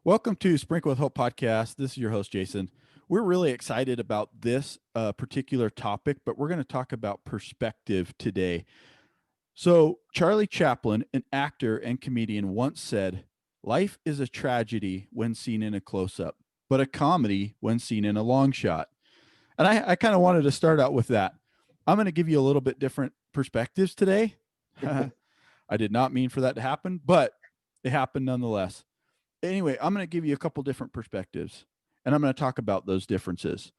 Welcome to Sprinkle with Hope podcast. This is your host, Jason. We're really excited about this particular topic, but we're going to talk about perspective today. So, Charlie Chaplin, an actor and comedian, once said, "Life is a tragedy when seen in a close up, but a comedy when seen in a long shot." And I kind of wanted to start out with that. I'm going to give you a little bit different perspectives today. I did not mean for that to happen, but it happened nonetheless. Anyway, I'm going to give you a couple different perspectives, and I'm going to talk about those differences.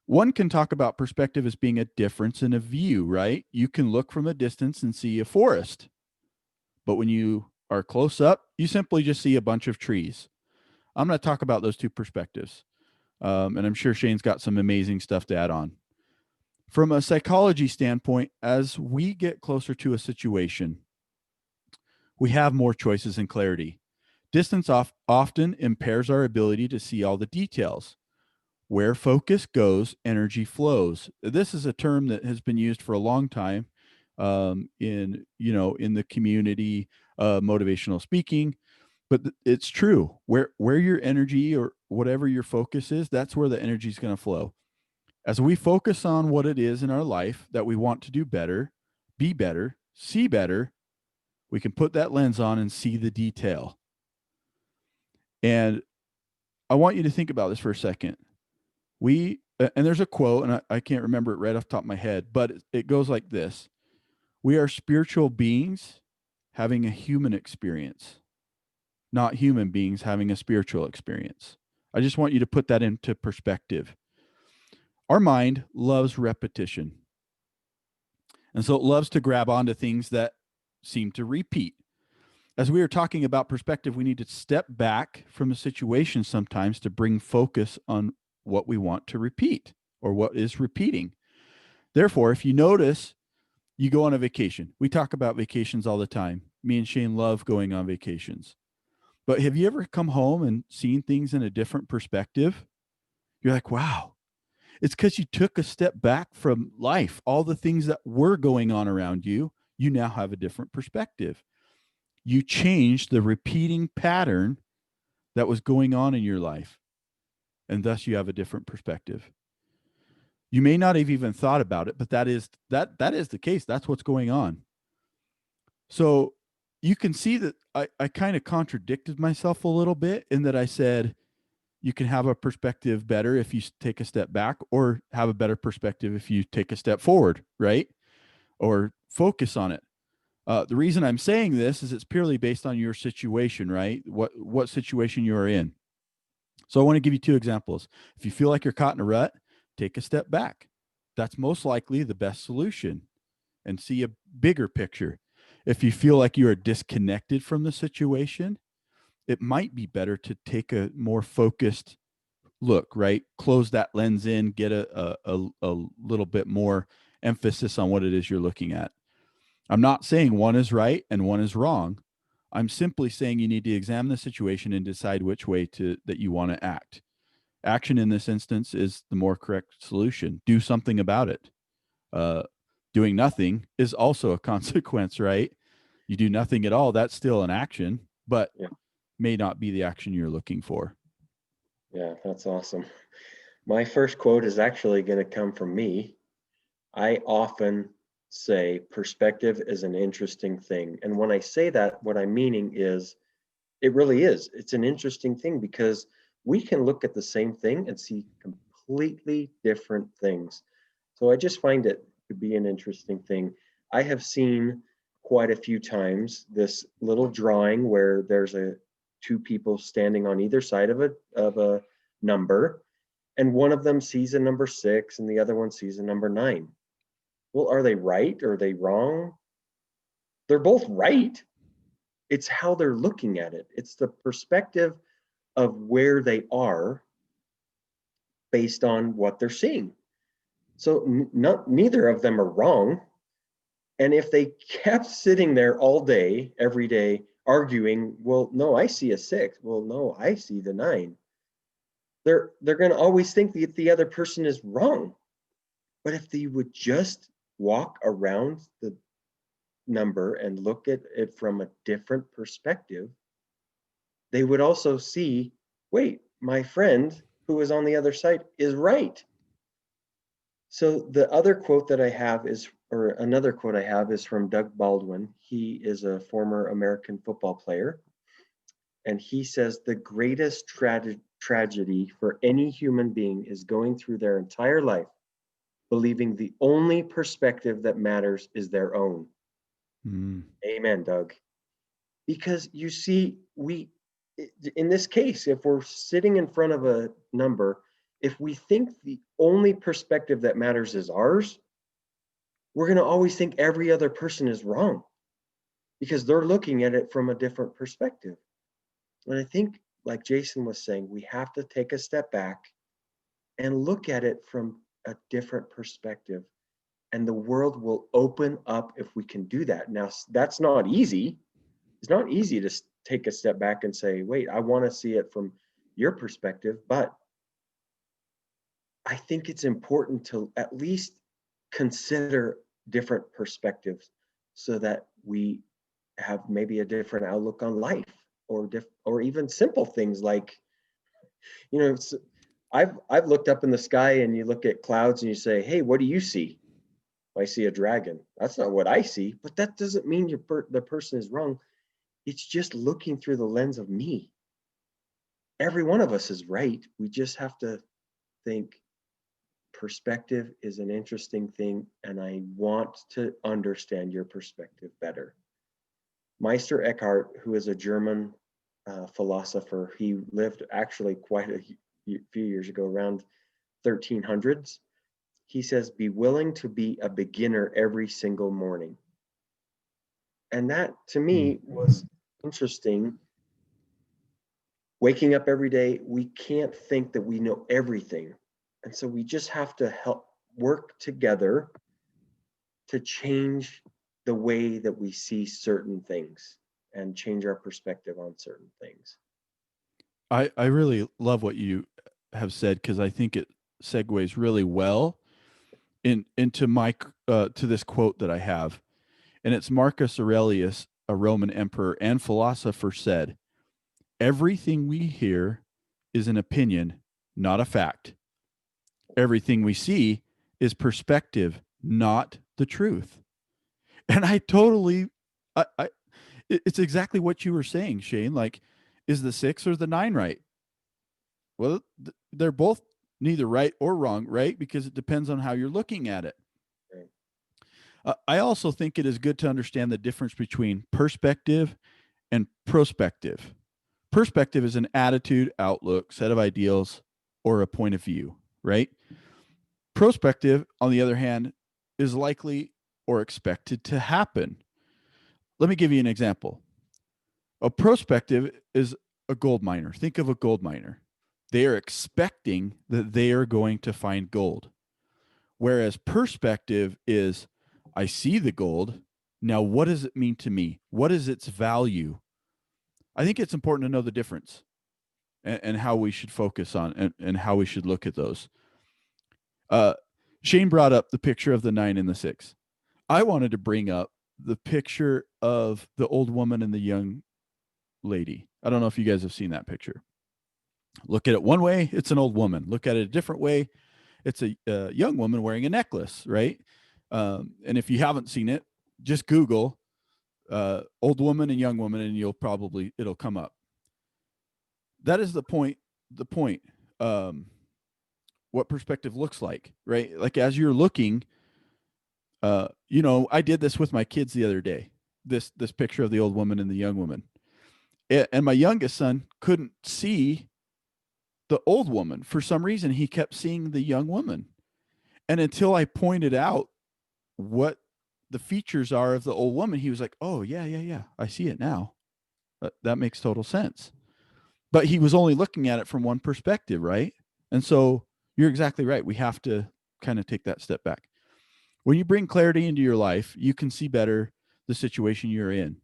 One can talk about perspective as being a difference in a view, right? You can look from a distance and see a forest, but when you are close up, you simply just see a bunch of trees. I'm going to talk about those two perspectives, and I'm sure Shane's got some amazing stuff to add on. From a psychology standpoint, as we get closer to a situation, we have more choices and clarity. Distance often impairs our ability to see all the details. Where focus goes, energy flows. This is a term that has been used for a long time in the community, motivational speaking. But it's true. Where your energy or whatever your focus is, that's where the energy is going to flow. As we focus on what it is in our life that we want to do better, be better, see better, we can put that lens on and see the detail. And I want you to think about this for a second. And there's a quote, and I can't remember it right off the top of my head, but it goes like this: We are spiritual beings having a human experience, not human beings having a spiritual experience. I just want you to put that into perspective. Our mind loves repetition. And so it loves to grab onto things that seem to repeat. As we are talking about perspective, we need to step back from the situation sometimes to bring focus on what we want to repeat or what is repeating. Therefore, if you notice, you go on a vacation. We talk about vacations all the time. Me and Shane love going on vacations. But have you ever come home and seen things in a different perspective? You're like, wow. It's because you took a step back from life, all the things that were going on around you. You now have a different perspective. You changed the repeating pattern that was going on in your life, and thus you have a different perspective. You may not have even thought about it, but that is the case. That's what's going on. So you can see that I kind of contradicted myself a little bit in that I said you can have a perspective better if you take a step back, or have a better perspective if you take a step forward, right? Or focus on it. The reason I'm saying this is it's purely based on your situation, right? What situation you are in. So I want to give you two examples. If you feel like you're caught in a rut, take a step back. That's most likely the best solution, and see a bigger picture. If you feel like you are disconnected from the situation, it might be better to take a more focused look, right? Close that lens in, get a little bit more emphasis on what it is you're looking at. I'm not saying one is right and one is wrong. I'm simply saying you need to examine the situation and decide which way that you want to act. Action in this instance is the more correct solution. Do something about it. Uh, Doing nothing is also a consequence, right? You do nothing at all, that's still an action, but Yeah, may not be the action you're looking for. yeah, that's awesome. My first quote is actually going to come from me. I often say perspective is an interesting thing. And when I say that, what I'm meaning is it really is. It's an interesting thing because we can look at the same thing and see completely different things. So I just find it to be an interesting thing. I have seen quite a few times this little drawing where there's a two people standing on either side of a number, and one of them sees a number 6 and the other one sees a number 9. Well, are they right or are they wrong? They're both right. It's how they're looking at it. It's the perspective of where they are based on what they're seeing. So neither of them are wrong. And if they kept sitting there all day, every day, arguing, well, no, I see a 6. Well, no, I see the 9. They're going to always think that the other person is wrong. But if they would just walk around the number and look at it from a different perspective, they would also see wait, my friend who is on the other side is right. So the other quote that I have is, or another quote I have is from Doug Baldwin. He is a former American football player. And he says the greatest tragedy for any human being is going through their entire life believing the only perspective that matters is their own. Mm. Amen, Doug. Because you see, in this case, if we're sitting in front of a number, if we think the only perspective that matters is ours, we're going to always think every other person is wrong because they're looking at it from a different perspective. And I think, like Jason was saying, we have to take a step back and look at it from a different perspective. And the world will open up if we can do that. Now, that's not easy. It's not easy to take a step back and say, wait, I want to see it from your perspective. But I think it's important to at least consider different perspectives so that we have maybe a different outlook on life or even simple things like, you know, I've looked up in the sky and you look at clouds and you say, hey, what do you see? I see a dragon. That's not what I see, but that doesn't mean the person is wrong. It's just looking through the lens of me. Every one of us is right. We just have to think perspective is an interesting thing, and I want to understand your perspective better. Meister Eckhart, who is a German philosopher, he lived actually quite a few years ago, around 1300s. He says, be willing to be a beginner every single morning. And that to Mm. me was interesting. Waking up every day, we can't think that we know everything. And so we just have to help work together to change the way that we see certain things and change our perspective on certain things. I really love what you have said because I think it segues really well into my to this quote that I have, and it's Marcus Aurelius, a Roman emperor and philosopher, said, "Everything we hear is an opinion, not a fact. Everything we see is perspective, not the truth." And I totally, I it's exactly what you were saying, Shane. Like, is the 6 or the 9 right? Well, they're both neither right or wrong, right? Because it depends on how you're looking at it. Right. I also think it is good to understand the difference between perspective and prospective. Perspective is an attitude, outlook, set of ideals, or a point of view, right? Prospective, on the other hand, is likely or expected to happen. Let me give you an example. A prospective is a gold miner. Think of a gold miner. They are expecting that they are going to find gold. Whereas perspective is, I see the gold. Now, what does it mean to me? What is its value? I think it's important to know the difference and how we should focus on and how we should look at those. Uh, Shane brought up the picture of the 9 and the 6. I wanted to bring up the picture of the old woman and the young lady. I don't know if you guys have seen that picture. Look at it one way, it's an old woman. Look at it a different way, it's a young woman wearing a necklace, right? And if you haven't seen it, just Google old woman and young woman, and it'll come up. That is the point. The point. What perspective looks like, right? Like as you're looking, I did this with my kids the other day. This picture of the old woman and the young woman, and my youngest son couldn't see the old woman for some reason. He kept seeing the young woman, and until I pointed out what the features are of the old woman, he was like, "Oh yeah, yeah, yeah, I see it now. That makes total sense." But he was only looking at it from one perspective, right? And so you're exactly right. We have to kind of take that step back. When you bring clarity into your life, you can see better the situation you're in.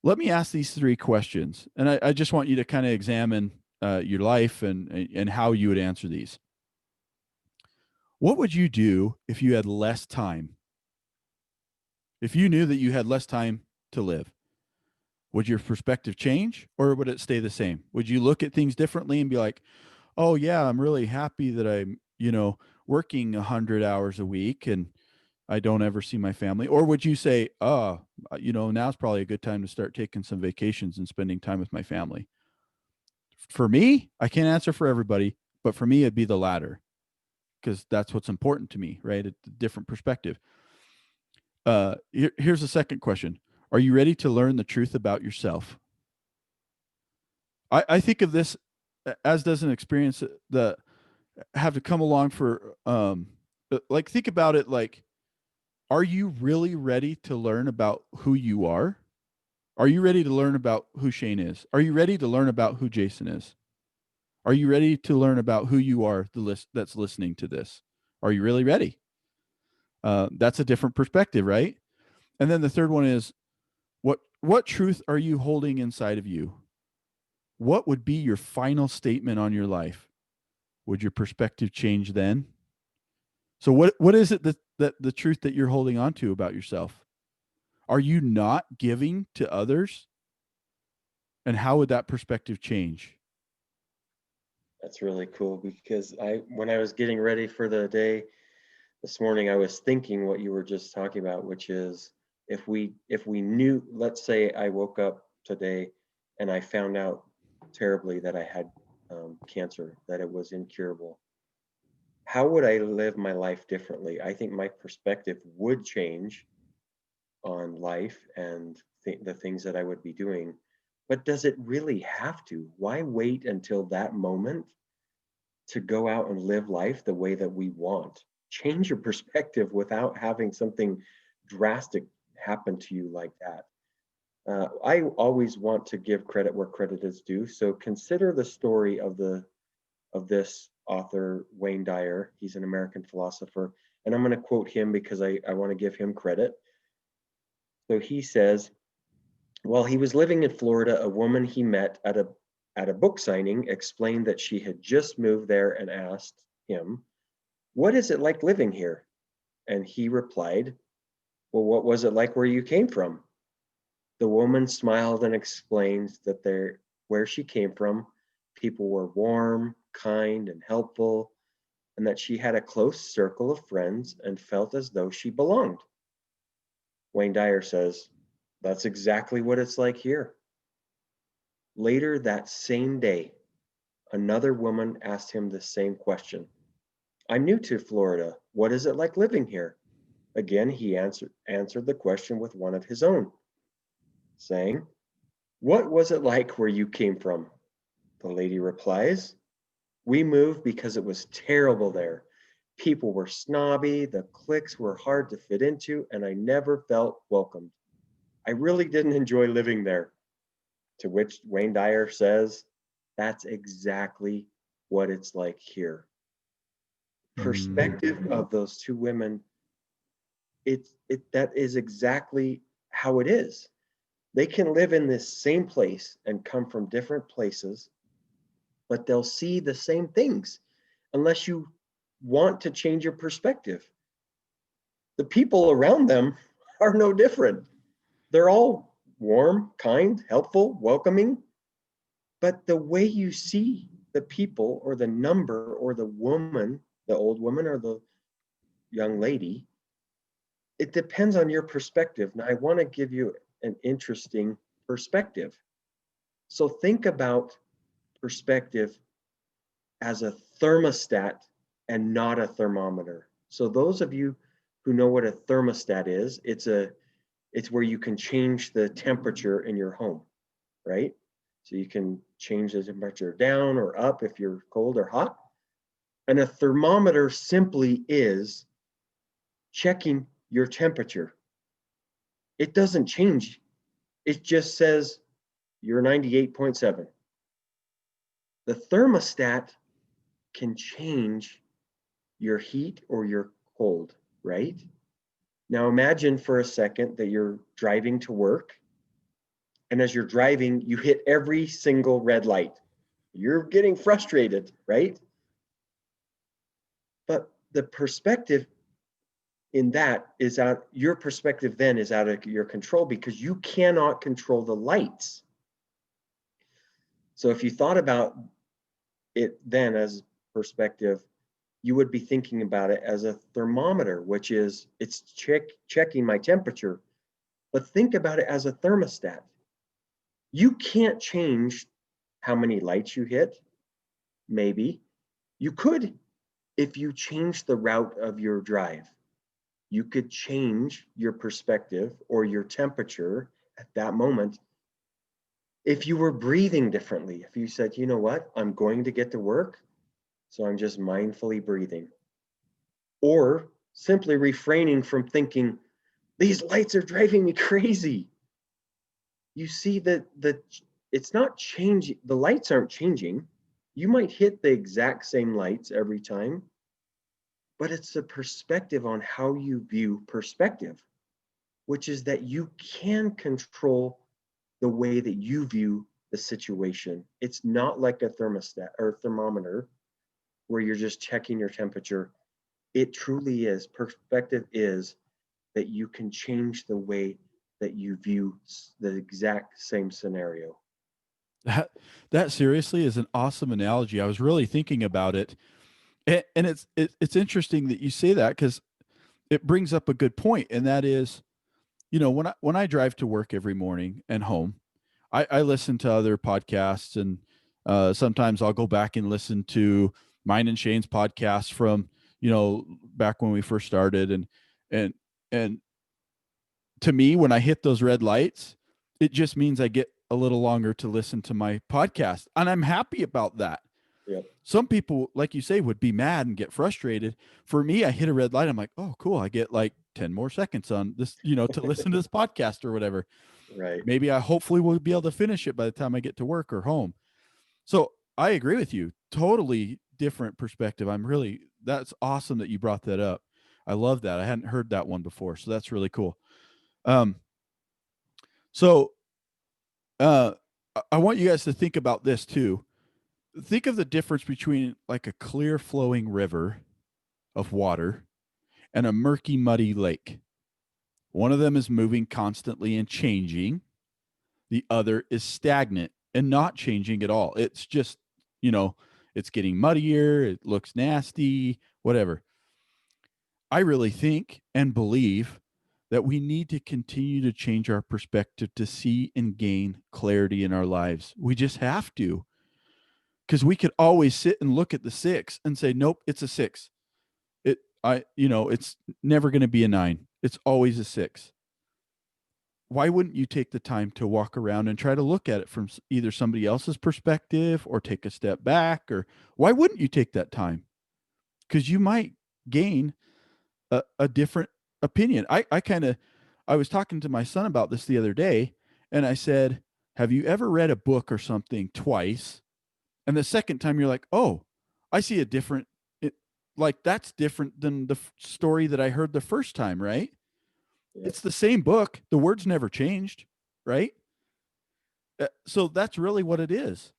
Let me ask these 3 questions, and I just want you to kind of examine your life and how you would answer these. What would you do if you had less time? If you knew that you had less time to live, Would your perspective change or would it stay the same? Would you look at things differently and be like, oh yeah, I'm really happy that I'm, working 100 hours a week and I don't ever see my family? Or would you say, oh, now's probably a good time to start taking some vacations and spending time with my family? For me, I can't answer for everybody, but for me, it'd be the latter because that's what's important to me, right? It's a different perspective. Here's the second question. Are you ready to learn the truth about yourself? I think of this as does an experience that have to come along for, like, think about it like, are you really ready to learn about who you are? Are you ready to learn about who Shane is? Are you ready to learn about who Jason is? Are you ready to learn about who you are, the list that's listening to this? Are you really ready? That's a different perspective, right? And then the third one is, what truth are you holding inside of you? What would be your final statement on your life? Would your perspective change then? So what is it that the truth that you're holding on to about yourself? Are you not giving to others? And how would that perspective change? That's really cool because when I was getting ready for the day this morning, I was thinking what you were just talking about, which is if we knew, let's say I woke up today and I found out terribly that I had cancer, that it was incurable. How would I live my life differently? I think my perspective would change on life and the things that I would be doing. But does it really have to? Why wait until that moment to go out and live life the way that we want? Change your perspective without having something drastic happen to you like that. I always want to give credit where credit is due. So consider the story of this author, Wayne Dyer. He's an American philosopher, and I'm going to quote him because I want to give him credit. So he says, while he was living in Florida, a woman he met at a book signing explained that she had just moved there and asked him, "What is it like living here?" And he replied, "Well, what was it like where you came from?" The woman smiled and explained that where she came from, people were warm, kind, and helpful, and that she had a close circle of friends and felt as though she belonged. Wayne Dyer says, "That's exactly what it's like here." Later that same day, another woman asked him the same question. "I'm new to Florida. What is it like living here?" Again, he answered the question with one of his own, saying, "What was it like where you came from?" The lady replies, "We moved because it was terrible there. People were snobby, the cliques were hard to fit into, and I never felt welcomed. I really didn't enjoy living there." To which Wayne Dyer says, "That's exactly what it's like here." Mm. Perspective of those two women, that is exactly how it is. They can live in this same place and come from different places, but they'll see the same things unless you want to change your perspective. The people around them are no different. They're all warm, kind, helpful, welcoming, but the way you see the people or the number or the woman, the old woman or the young lady, it depends on your perspective. Now, I want to give you an interesting perspective. So think about perspective as a thermostat and not a thermometer. So those of you who know what a thermostat is, it's where you can change the temperature in your home, right? So you can change the temperature down or up if you're cold or hot. And a thermometer simply is checking your temperature. It doesn't change. It just says you're 98.7. The thermostat can change your heat or your cold, right? Now imagine for a second that you're driving to work, and as you're driving, you hit every single red light. You're getting frustrated, right? But the perspective in that is out, your perspective then is out of your control because you cannot control the lights. So if you thought about it then as perspective, you would be thinking about it as a thermometer, which is it's checking my temperature. But think about it as a thermostat. You can't change how many lights you hit. Maybe you could if you change the route of your drive. You could change your perspective or your temperature at that moment. If you were breathing differently, if you said, you know what, I'm going to get to work, so I'm just mindfully breathing. Or simply refraining from thinking, these lights are driving me crazy. You see that it's not changing, the lights aren't changing. You might hit the exact same lights every time, but it's the perspective on how you view perspective, which is that you can control the way that you view the situation. It's not like a thermostat or thermometer where you're just checking your temperature. It truly is. Perspective is that you can change the way that you view the exact same scenario. That seriously is an awesome analogy. I was really thinking about it, and it's interesting that you say that because it brings up a good point, and that is, when I drive to work every morning and home, I listen to other podcasts, and sometimes I'll go back and listen to mine and Shane's podcast from back when we first started, and and to me, when I hit those red lights, it just means I get a little longer to listen to my podcast, and I'm happy about that. Yep. Some people, like you say, would be mad and get frustrated. For me, I hit a red light. I'm like, oh, cool. I get like 10 more seconds on this, to listen to this podcast or whatever. Right. Maybe I hopefully will be able to finish it by the time I get to work or home. So I agree with you. Totally different perspective. That's awesome that you brought that up. I love that. I hadn't heard that one before. So that's really cool. Um, so uh, I want you guys to think about this too. Think of the difference between like a clear flowing river of water and a murky, muddy lake. One of them is moving constantly and changing. The other is stagnant and not changing at all. It's just, you know, it's getting muddier. It looks nasty, whatever. I really think and believe that we need to continue to change our perspective to see and gain clarity in our lives. We just have to, because we could always sit and look at the six and say, nope, it's a six. It's never going to be a nine. It's always a six. Why wouldn't you take the time to walk around and try to look at it from either somebody else's perspective or take a step back? Or why wouldn't you take that time? Because you might gain a different opinion. I was talking to my son about this the other day, and I said, have you ever read a book or something twice? And the second time you're like, oh, I see a different, like that's different than the story that I heard the first time, right? Yep. It's the same book. The words never changed, right? So that's really what it is.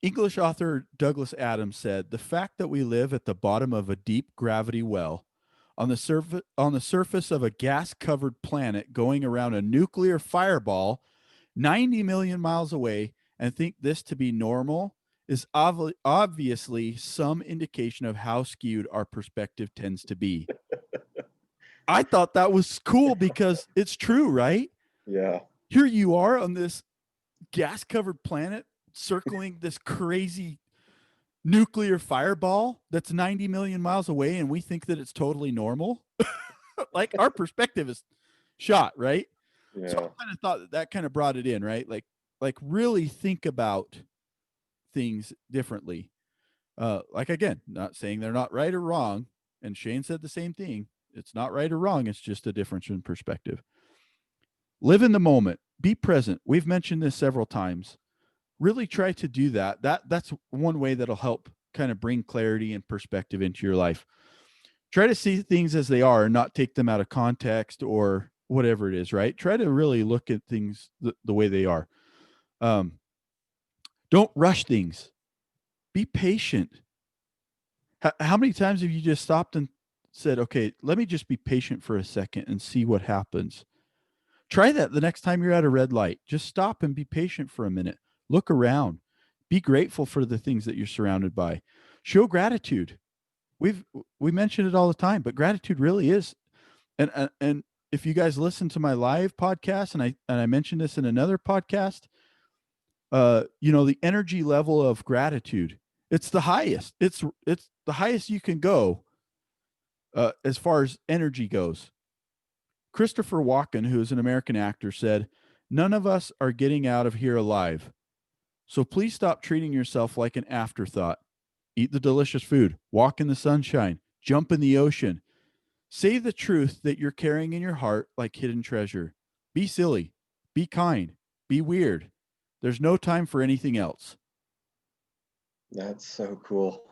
English author Douglas Adams said, the fact that we live at the bottom of a deep gravity well on the surface of a gas-covered planet going around a nuclear fireball 90 million miles away and think this to be normal is obviously some indication of how skewed our perspective tends to be. I thought that was cool because it's true, right? Yeah. Here you are on this gas covered planet circling this crazy nuclear fireball that's 90 million miles away, and we think that it's totally normal. Like our perspective is shot, right? So I Yeah. kind of thought that kind of brought it in, right? Like really think about things differently. Like again, not saying they're not right or wrong. And Shane said the same thing. It's not right or wrong. It's just a difference in perspective. Live in the moment. Be present. We've mentioned this several times. Really try to do that. That's one way that'll help kind of bring clarity and perspective into your life. Try to see things as they are and not take them out of context or whatever it is, right? Try to really look at things the way they are. Um, don't rush things. Be patient. How many times have you just stopped and said, okay, let me just be patient for a second and see what happens. Try that the next time you're at a red light. Just stop and be patient for a minute. Look around. Be grateful for the things that you're surrounded by. Show gratitude. We've we mention it all the time, but gratitude really is. And if you guys listen to my live podcast, and I mentioned this in another podcast, the energy level of gratitude, it's the highest. It's the highest you can go as far as energy goes. Christopher Walken, who is an American actor, said, "None of us are getting out of here alive. So please stop treating yourself like an afterthought. Eat the delicious food, walk in the sunshine, jump in the ocean. Say the truth that you're carrying in your heart like hidden treasure. Be silly, be kind, be weird. There's no time for anything else." That's so cool.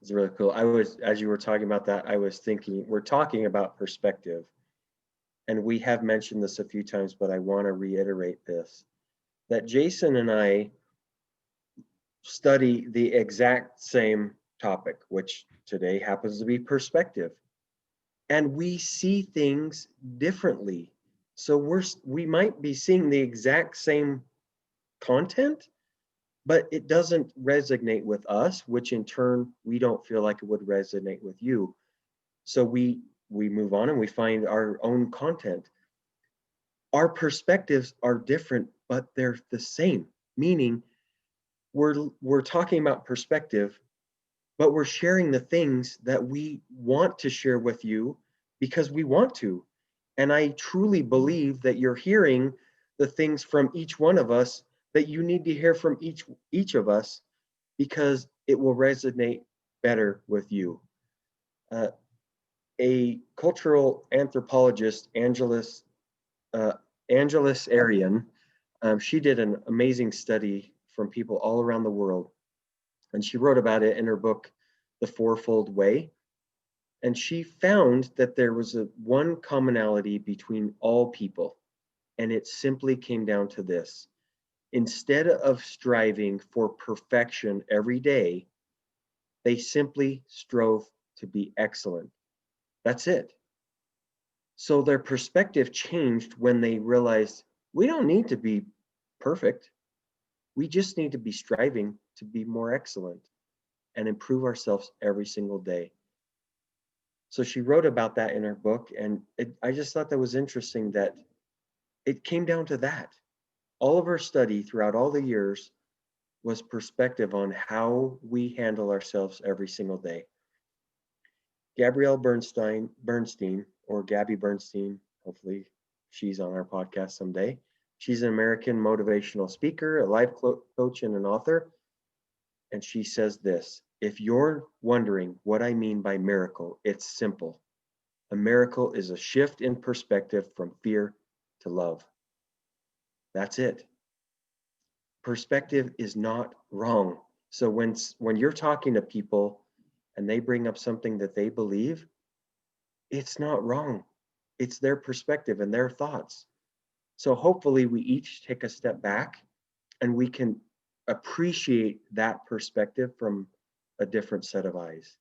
It's really cool. As you were talking about that, I was thinking, we're talking about perspective. And we have mentioned this a few times, but I want to reiterate this, that Jason and I study the exact same topic, which today happens to be perspective. And we see things differently. So we might be seeing the exact same content, but it doesn't resonate with us, which in turn we don't feel like it would resonate with you. So we move on and we find our own content. Our perspectives are different, but they're the same, meaning we're talking about perspective, but we're sharing the things that we want to share with you because we want to. And I truly believe that you're hearing the things from each one of us that you need to hear from each of us because it will resonate better with you. Uh, a cultural anthropologist, uh, Angeles Arian, she did an amazing study from people all around the world. And she wrote about it in her book, The Fourfold Way. And she found that there was one commonality between all people. And it simply came down to this. Instead of striving for perfection every day, they simply strove to be excellent. That's it. So their perspective changed when they realized we don't need to be perfect. We just need to be striving to be more excellent and improve ourselves every single day. So she wrote about that in her book. And I just thought that was interesting that it came down to that. All of her study throughout all the years was perspective on how we handle ourselves every single day. Gabrielle Bernstein, or Gabby Bernstein, hopefully she's on our podcast someday. She's an American motivational speaker, a life coach, and an author. And she says this: if you're wondering what I mean by miracle, it's simple. A miracle is a shift in perspective from fear to love. That's it. Perspective is not wrong. So when you're talking to people and they bring up something that they believe, it's not wrong. It's their perspective and their thoughts. So hopefully we each take a step back and we can appreciate that perspective from a different set of eyes.